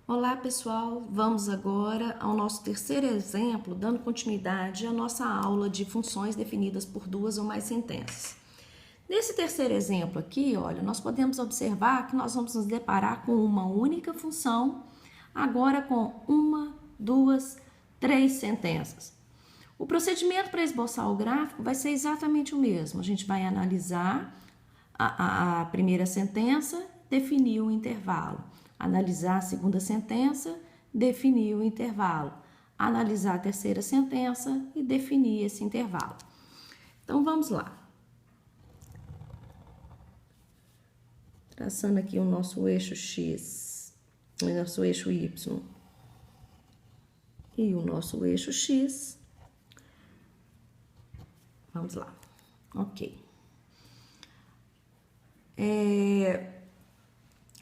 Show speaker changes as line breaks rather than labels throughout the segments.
Olá pessoal, vamos agora ao nosso terceiro exemplo, dando continuidade à nossa aula de funções definidas por duas ou mais sentenças. Nesse terceiro exemplo aqui, olha, nós podemos observar que nós vamos nos deparar com uma única função, agora com uma, duas, três sentenças. O procedimento para esboçar o gráfico vai ser exatamente o mesmo. A gente vai analisar a primeira sentença, definir o intervalo. Analisar a segunda sentença, definir o intervalo. Analisar a terceira sentença e definir esse intervalo. Então, vamos lá. Traçando aqui o nosso eixo X, o nosso eixo Y e o nosso eixo X. Vamos lá. Ok.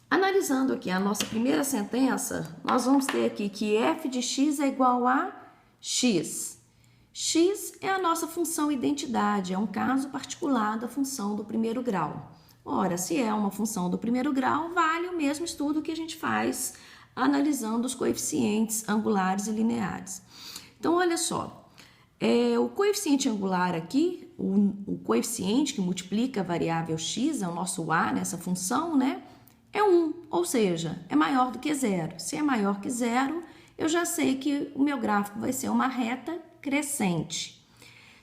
Analisando aqui a nossa primeira sentença, nós vamos ter aqui que f de x é igual a x. X é a nossa função identidade, é um caso particular da função do primeiro grau. Ora, se é uma função do primeiro grau, vale o mesmo estudo que a gente faz analisando os coeficientes angulares e lineares. Então, olha só, o coeficiente angular aqui, o coeficiente que multiplica a variável x, é o nosso a nessa função, né? É 1, ou seja, é maior do que zero. Se é maior que zero, eu já sei que o meu gráfico vai ser uma reta crescente.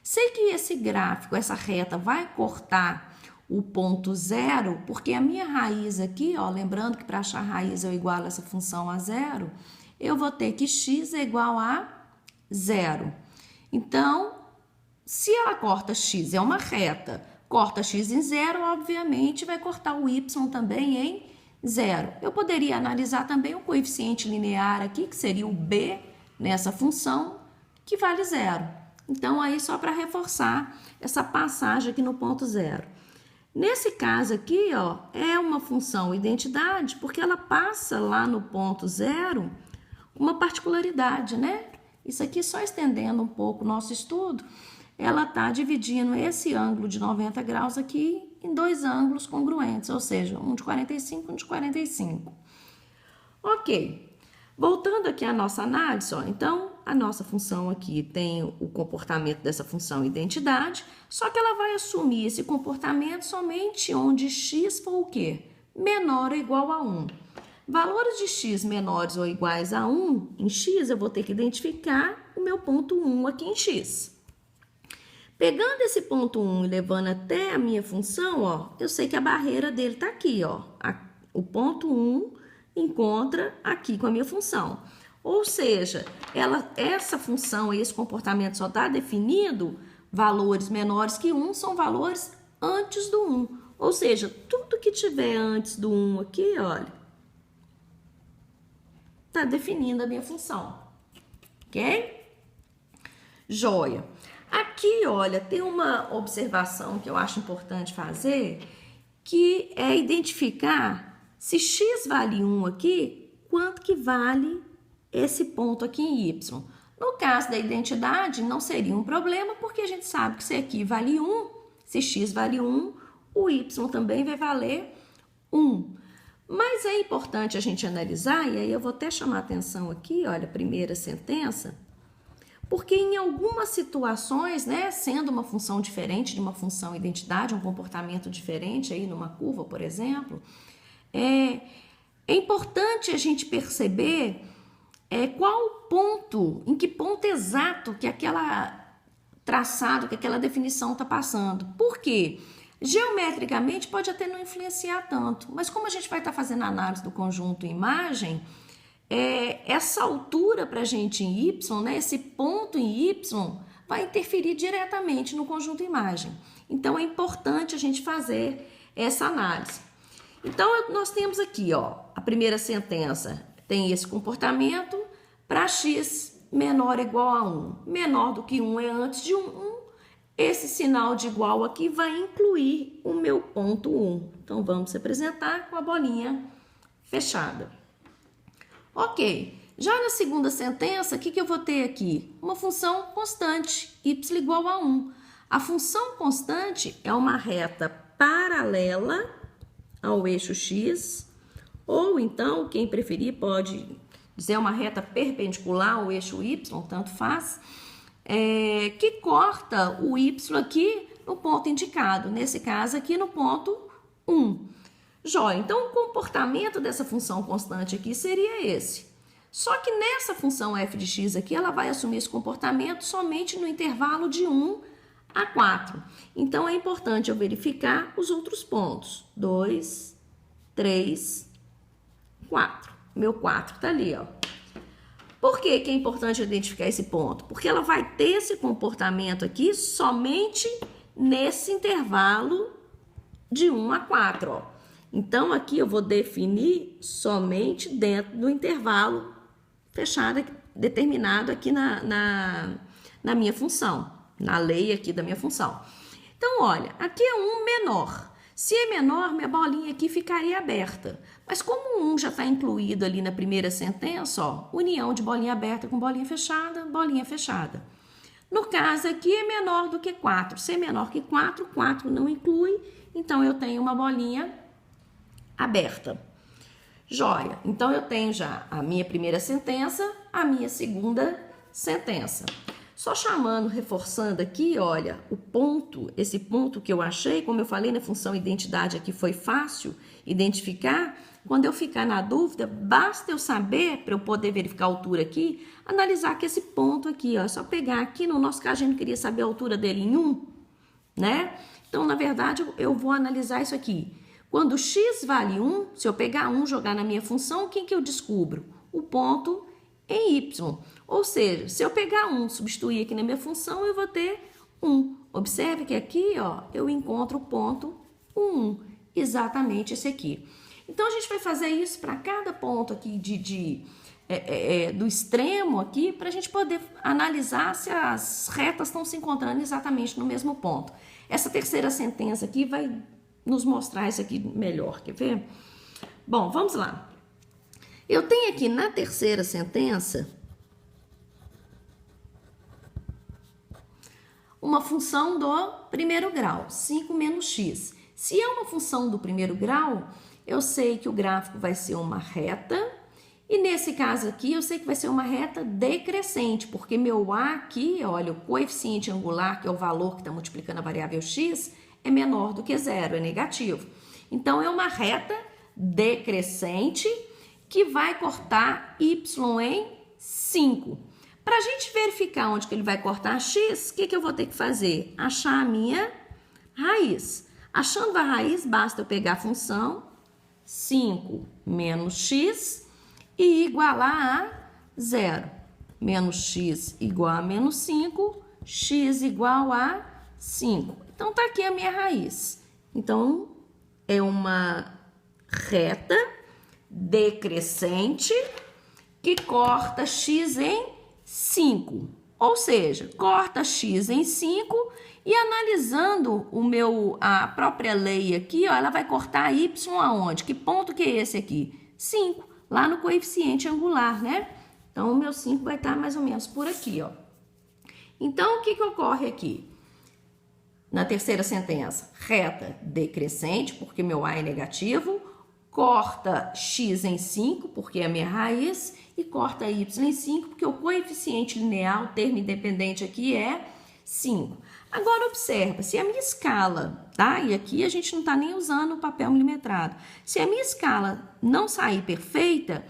Sei que esse gráfico, essa reta, vai cortar o ponto zero, porque a minha raiz aqui, ó, lembrando que para achar raiz eu igualo essa função a zero, eu vou ter que x é igual a zero. Então, se ela corta x, é uma reta, corta x em zero, obviamente vai cortar o y também em zero. Eu poderia analisar também o coeficiente linear aqui, que seria o b nessa função, que vale zero. Então, aí só para reforçar essa passagem aqui no ponto zero. Nesse caso aqui, ó, é uma função identidade, porque ela passa lá no ponto zero uma particularidade, né? Isso aqui, só estendendo um pouco o nosso estudo, ela está dividindo esse ângulo de 90 graus aqui em dois ângulos congruentes, ou seja, um de 45 e um de 45. Ok, voltando aqui à nossa análise, ó, então a nossa função aqui tem o comportamento dessa função identidade, só que ela vai assumir esse comportamento somente onde x for o quê? Menor ou igual a 1. Valores de x menores ou iguais a 1 em x, eu vou ter que identificar o meu ponto 1 aqui em x. Pegando esse ponto 1 e levando até a minha função, ó, eu sei que a barreira dele está aqui, ó. O ponto 1 encontra aqui com a minha função. Ou seja, essa função, esse comportamento só está definido, valores menores que 1 são valores antes do 1. Ou seja, tudo que tiver antes do 1 aqui, olha, está definindo a minha função. Ok? Joia. Aqui, olha, tem uma observação que eu acho importante fazer, que é identificar se x vale 1 aqui, quanto que vale esse ponto aqui em y. No caso da identidade, não seria um problema, porque a gente sabe que se aqui vale 1, se x vale 1, o y também vai valer 1. Mas é importante a gente analisar, e aí eu vou até chamar a atenção aqui, olha, a primeira sentença, porque em algumas situações, né, sendo uma função diferente de uma função identidade, um comportamento diferente aí numa curva, por exemplo, é importante a gente perceber qual o ponto, em que ponto exato que aquela traçado, que aquela definição está passando. Por quê? Geometricamente pode até não influenciar tanto, mas como a gente vai estar fazendo a análise do conjunto imagem, essa altura para a gente em y, né, esse ponto em y, vai interferir diretamente no conjunto imagem. Então, é importante a gente fazer essa análise. Então, nós temos aqui, ó, a primeira sentença tem esse comportamento para x menor ou igual a 1. Menor do que 1 é antes de 1. Esse sinal de igual aqui vai incluir o meu ponto 1. Então, vamos representar com a bolinha fechada. Ok, Já na segunda sentença, o que eu vou ter aqui? Uma função constante, y igual a 1. A função constante é uma reta paralela ao eixo x, ou então, quem preferir pode dizer uma reta perpendicular ao eixo y, tanto faz, que corta o y aqui no ponto indicado, nesse caso aqui no ponto 1. Jóia, então o comportamento dessa função constante aqui seria esse. Só que nessa função f de x aqui, ela vai assumir esse comportamento somente no intervalo de 1 a 4. Então, é importante eu verificar os outros pontos. 2, 3, 4. Meu 4 está ali, ó. Por que é importante identificar esse ponto? Porque ela vai ter esse comportamento aqui somente nesse intervalo de 1 a 4, ó. Então, aqui eu vou definir somente dentro do intervalo fechado, determinado aqui na minha função, na lei aqui da minha função. Então, olha, aqui é 1 menor. Se é menor, minha bolinha aqui ficaria aberta. Mas como o 1 já está incluído ali na primeira sentença, ó, união de bolinha aberta com bolinha fechada. No caso aqui é menor do que 4. Se é menor que 4, 4 não inclui, então eu tenho uma bolinha aberta. Joia, então eu tenho já a minha primeira sentença, a minha segunda sentença. Só chamando, reforçando aqui, olha, o ponto, esse ponto que eu achei, como eu falei na função identidade aqui foi fácil identificar. Quando eu ficar na dúvida, basta eu saber, para eu poder verificar a altura aqui, analisar que esse ponto aqui, ó, é só pegar aqui, no nosso caso a gente queria saber a altura dele em 1, né? Então, na verdade, eu vou analisar isso aqui. Quando x vale 1, se eu pegar 1 e jogar na minha função, o que eu descubro? O ponto em y. Ou seja, se eu pegar 1 e substituir aqui na minha função, eu vou ter 1. Observe que aqui, ó, eu encontro o ponto 1, exatamente esse aqui. Então, a gente vai fazer isso para cada ponto aqui do extremo aqui, para a gente poder analisar se as retas estão se encontrando exatamente no mesmo ponto. Essa terceira sentença aqui vai nos mostrar isso aqui melhor, quer ver? Bom, vamos lá. Eu tenho aqui na terceira sentença uma função do primeiro grau, 5 menos x. Se é uma função do primeiro grau, eu sei que o gráfico vai ser uma reta, e nesse caso aqui eu sei que vai ser uma reta decrescente, porque meu a aqui, olha, o coeficiente angular, que é o valor que está multiplicando a variável x, é menor do que 0, é negativo. Então, é uma reta decrescente que vai cortar y em 5. Para a gente verificar onde que ele vai cortar x, o que eu vou ter que fazer? Achar a minha raiz. Achando a raiz, basta eu pegar a função 5 menos x e igualar a 0. Menos x igual a menos 5, x igual a 5. Então, tá aqui a minha raiz. Então, é uma reta decrescente que corta x em 5. Ou seja, corta x em 5 e analisando a própria lei aqui, ó, ela vai cortar y aonde? Que ponto que é esse aqui? 5, lá no coeficiente angular, né? Então, o meu 5 vai estar mais ou menos por aqui, ó. Então, o que ocorre aqui? Na terceira sentença, reta decrescente, porque meu a é negativo, corta x em 5, porque é a minha raiz, e corta y em 5, porque o coeficiente linear, o termo independente aqui é 5. Agora, observa, se a minha escala, tá? E aqui a gente não está nem usando o papel milimetrado. Se a minha escala não sair perfeita,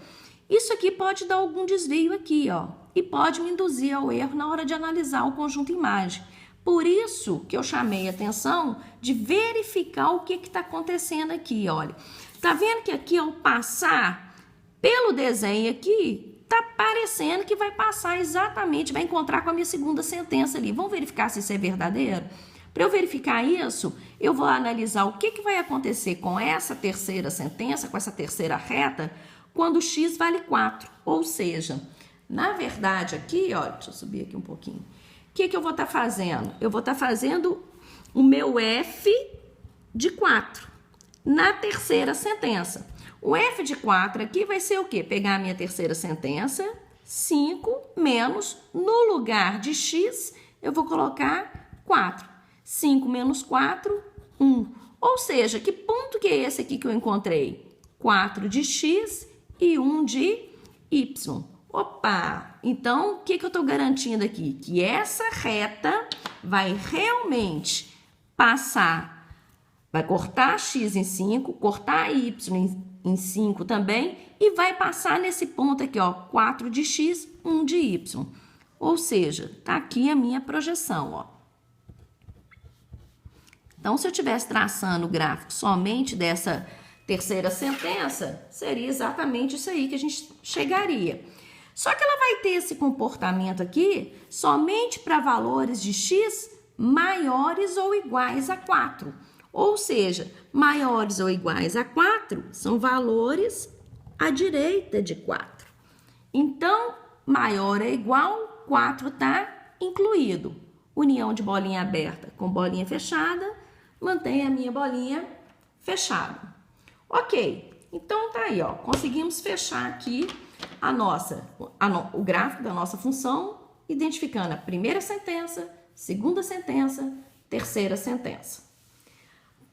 isso aqui pode dar algum desvio aqui, ó, e pode me induzir ao erro na hora de analisar o conjunto imagem. Por isso que eu chamei a atenção de verificar o que está acontecendo aqui, olha. Tá vendo que aqui ao passar pelo desenho aqui, tá parecendo que vai passar exatamente, vai encontrar com a minha segunda sentença ali. Vamos verificar se isso é verdadeiro? Para eu verificar isso, eu vou analisar o que vai acontecer com essa terceira sentença, com essa terceira reta, quando x vale 4. Ou seja, na verdade aqui, olha, deixa eu subir aqui um pouquinho. O que eu vou estar fazendo? Eu vou estar fazendo o meu f de 4 na terceira sentença. O f de 4 aqui vai ser o quê? Pegar a minha terceira sentença, 5 menos, no lugar de x, eu vou colocar 4. 5 menos 4, 1. Ou seja, que ponto que é esse aqui que eu encontrei? 4 de x e 1 de y. Opa! Então, o que eu estou garantindo aqui? Que essa reta vai realmente passar, vai cortar x em 5, cortar y em 5 também, e vai passar nesse ponto aqui, ó, 4 de x, 1 de y. Ou seja, tá aqui a minha projeção, ó. Então, se eu estivesse traçando o gráfico somente dessa terceira sentença, seria exatamente isso aí que a gente chegaria. Só que ela vai ter esse comportamento aqui somente para valores de x maiores ou iguais a 4. Ou seja, maiores ou iguais a 4 são valores à direita de 4. Então, maior é igual, 4 está incluído. União de bolinha aberta com bolinha fechada, mantém a minha bolinha fechada. Ok, então tá aí, ó, conseguimos fechar aqui o gráfico da nossa função, identificando a primeira sentença, segunda sentença, terceira sentença.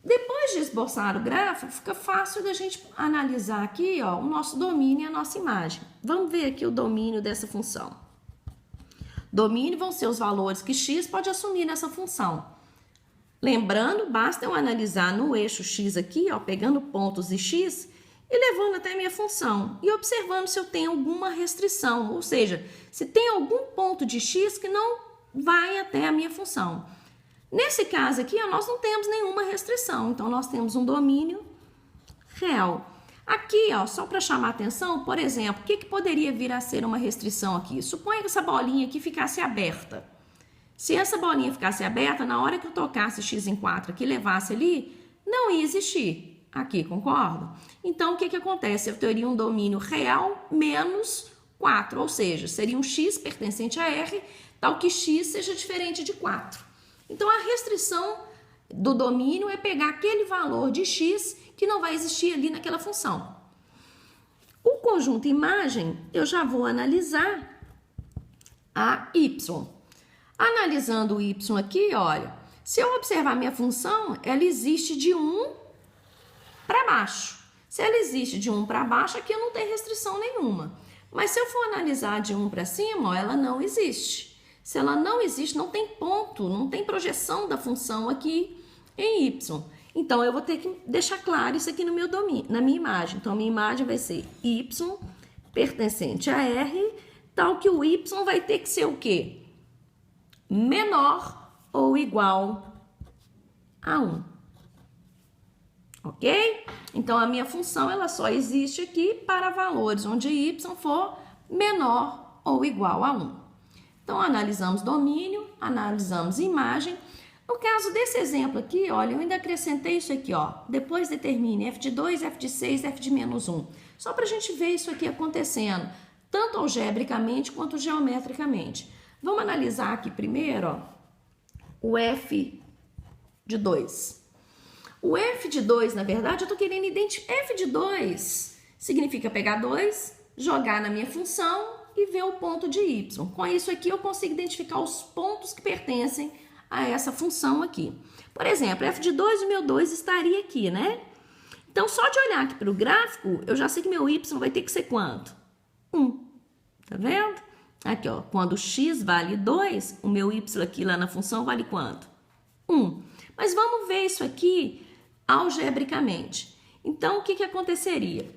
Depois de esboçar o gráfico, fica fácil da gente analisar aqui, ó, o nosso domínio e a nossa imagem. Vamos ver aqui o domínio dessa função. Domínio vão ser os valores que x pode assumir nessa função. Lembrando, basta eu analisar no eixo x aqui, ó, pegando pontos de x e levando até a minha função e observando se eu tenho alguma restrição, ou seja, se tem algum ponto de x que não vai até a minha função. Nesse caso aqui, ó, nós não temos nenhuma restrição, então nós temos um domínio real. Aqui, ó, só para chamar a atenção, por exemplo, o que poderia vir a ser uma restrição aqui? Suponha que essa bolinha aqui ficasse aberta. Se essa bolinha ficasse aberta, na hora que eu tocasse x em 4 aqui, levasse ali, não ia existir. Aqui, concordo? Então, o que acontece? Eu teria um domínio real menos 4, ou seja, seria um x pertencente a R, tal que x seja diferente de 4. Então, a restrição do domínio é pegar aquele valor de x que não vai existir ali naquela função. O conjunto imagem, eu já vou analisar a y. Analisando o y aqui, olha, se eu observar minha função, ela existe de 1 para baixo. Se ela existe de 1 para baixo, aqui não tem restrição nenhuma. Mas se eu for analisar de 1 para cima, ó, ela não existe. Se ela não existe, não tem ponto, não tem projeção da função aqui em y. Então, eu vou ter que deixar claro isso aqui no meu domínio, na minha imagem. Então, a minha imagem vai ser y pertencente a R, tal que o y vai ter que ser o quê? Menor ou igual a 1. Ok? Então, a minha função ela só existe aqui para valores onde y for menor ou igual a 1. Então, analisamos domínio, analisamos imagem. No caso desse exemplo aqui, olha, eu ainda acrescentei isso aqui, ó. Depois determine f de 2, f de 6, f de menos 1. Só para a gente ver isso aqui acontecendo, tanto algebricamente quanto geometricamente. Vamos analisar aqui primeiro, ó, o f de 2. O f de 2, na verdade, eu estou querendo identificar. F de 2 significa pegar 2, jogar na minha função e ver o ponto de y. Com isso aqui, eu consigo identificar os pontos que pertencem a essa função aqui. Por exemplo, f de 2, o meu 2 estaria aqui, né? Então, só de olhar aqui para o gráfico, eu já sei que meu y vai ter que ser quanto? 1. Tá vendo? Aqui, ó, quando x vale 2, o meu y aqui lá na função vale quanto? 1. Mas vamos ver isso aqui algebricamente. Então, o que aconteceria?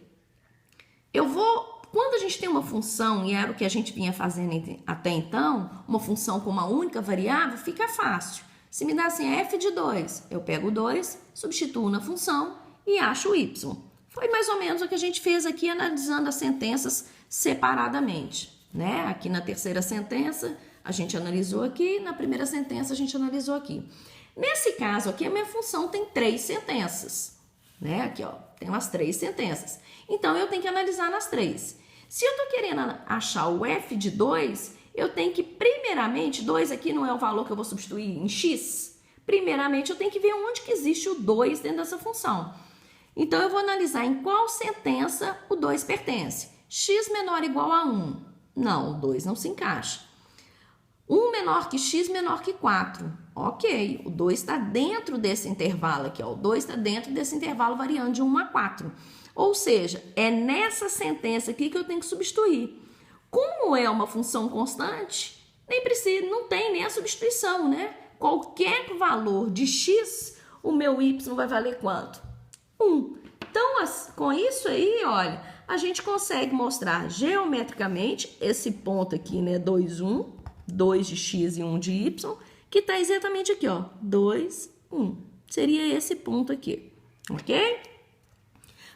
Quando a gente tem uma função, e era o que a gente vinha fazendo até então, uma função com uma única variável, fica fácil. Se me dá assim, f de 2, eu pego o 2, substituo na função e acho o y. Foi mais ou menos o que a gente fez aqui, analisando as sentenças separadamente, né? Aqui na terceira sentença, a gente analisou aqui, na primeira sentença, a gente analisou aqui. Nesse caso aqui, a minha função tem 3 sentenças, né? Aqui, ó, tem umas 3 sentenças. Então, eu tenho que analisar nas 3. Se eu tô querendo achar o f de 2, eu tenho que, primeiramente, 2 aqui não é o valor que eu vou substituir em x. Primeiramente, eu tenho que ver onde que existe o 2 dentro dessa função. Então, eu vou analisar em qual sentença o 2 pertence. X menor ou igual a 1. Não, o 2 não se encaixa. 1 menor que x menor que 4. Ok, o 2 está dentro desse intervalo aqui, ó. O 2 está dentro desse intervalo variando de 1 a 4. Ou seja, é nessa sentença aqui que eu tenho que substituir. Como é uma função constante, nem precisa, não tem nem a substituição, né? Qualquer valor de x, o meu y vai valer quanto? 1. Então, com isso aí, olha, a gente consegue mostrar geometricamente esse ponto aqui, né? 2, 1, 2 de x e 1 de y, que está exatamente aqui, ó. 2, 1. Seria esse ponto aqui, ok?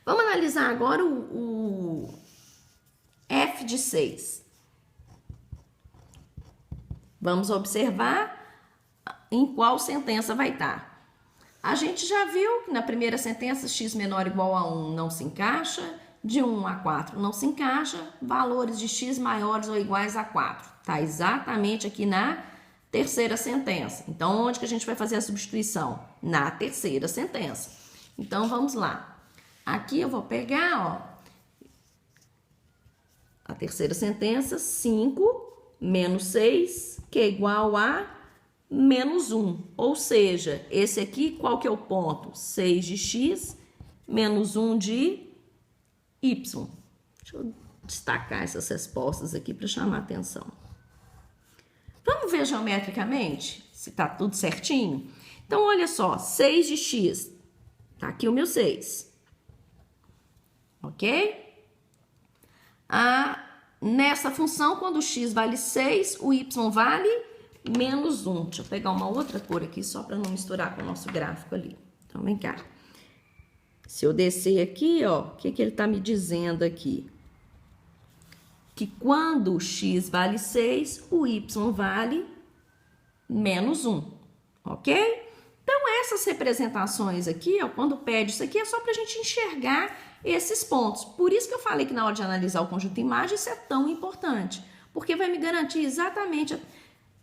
Vamos analisar agora o f de 6. Vamos observar em qual sentença vai estar. A gente já viu que na primeira sentença x menor ou igual a 1 não se encaixa, de 1 a 4 não se encaixa, valores de x maiores ou iguais a 4. Está exatamente aqui na terceira sentença. Então, onde que a gente vai fazer a substituição? Na terceira sentença. Então, vamos lá. Aqui eu vou pegar, ó, a terceira sentença, 5 menos 6, que é igual a menos 1. Ou seja, esse aqui, qual que é o ponto? 6 de x menos 1 de y. Deixa eu destacar essas respostas aqui para chamar a atenção. Vamos ver geometricamente se está tudo certinho? Então, olha só, 6 de x. Tá aqui o meu 6. Ok? Nessa função, quando o x vale 6, o y vale menos 1. Deixa eu pegar uma outra cor aqui, só para não misturar com o nosso gráfico ali. Então, vem cá. Se eu descer aqui, ó, o que ele está me dizendo aqui? Que quando o x vale 6, o y vale menos 1, ok? Então, essas representações aqui, ó, quando pede isso aqui, é só para a gente enxergar esses pontos. Por isso que eu falei que na hora de analisar o conjunto de imagem, isso é tão importante, porque vai me garantir exatamente...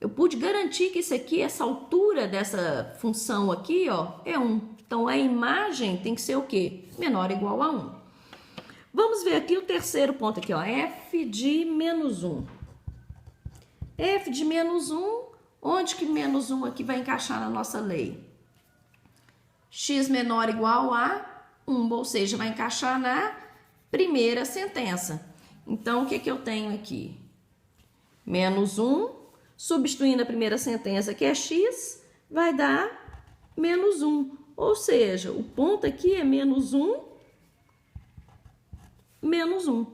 Eu pude garantir que isso aqui, essa altura dessa função aqui, ó, é 1. Então, a imagem tem que ser o quê? Menor ou igual a 1. Vamos ver aqui o terceiro ponto aqui, ó, f de menos 1. F de menos 1, onde que menos 1 aqui vai encaixar na nossa lei? X menor ou igual a 1, ou seja, vai encaixar na primeira sentença. Então, o que que eu tenho aqui? Menos 1, substituindo a primeira sentença, que é x, vai dar menos 1. Ou seja, o ponto aqui é menos 1, menos 1.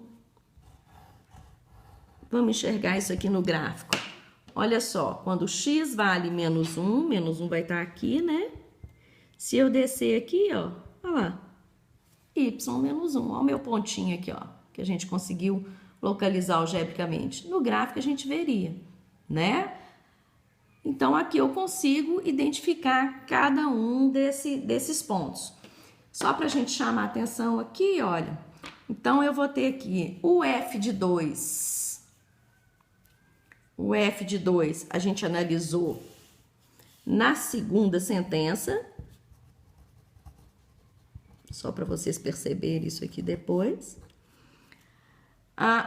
Vamos enxergar isso aqui no gráfico. Olha só, quando x vale menos 1 vai estar aqui, né? Se eu descer aqui, ó, olha lá, y menos 1. Olha o meu pontinho aqui, ó, que a gente conseguiu localizar algebricamente. No gráfico a gente veria, né? Então, aqui eu consigo identificar cada um desses pontos. Só para a gente chamar a atenção aqui, olha. Então, eu vou ter aqui o f de 2. O f de 2 a gente analisou na segunda sentença. Só para vocês perceberem isso aqui depois.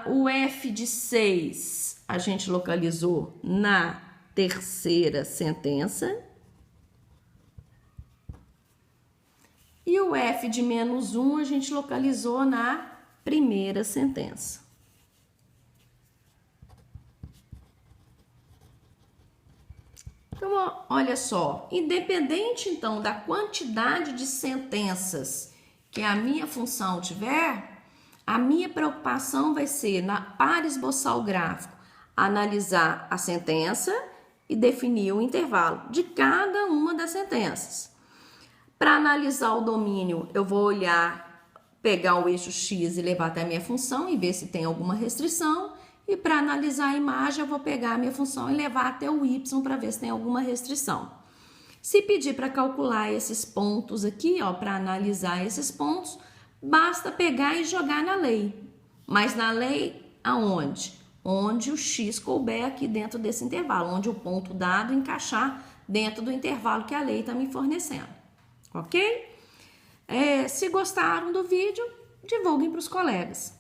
O f de 6 a gente localizou na terceira sentença. E o f de menos 1 a gente localizou na primeira sentença. Então, olha só, independente então da quantidade de sentenças que a minha função tiver, a minha preocupação vai ser, para esboçar o gráfico, analisar a sentença e definir o intervalo de cada uma das sentenças. Para analisar o domínio, eu vou olhar, pegar o eixo x e levar até a minha função e ver se tem alguma restrição. E para analisar a imagem, eu vou pegar a minha função e levar até o y para ver se tem alguma restrição. Se pedir para calcular esses pontos aqui, ó, para analisar esses pontos, basta pegar e jogar na lei. Mas na lei, aonde? Onde o x couber aqui dentro desse intervalo, onde o ponto dado encaixar dentro do intervalo que a lei está me fornecendo, ok? Se gostaram do vídeo, divulguem para os colegas.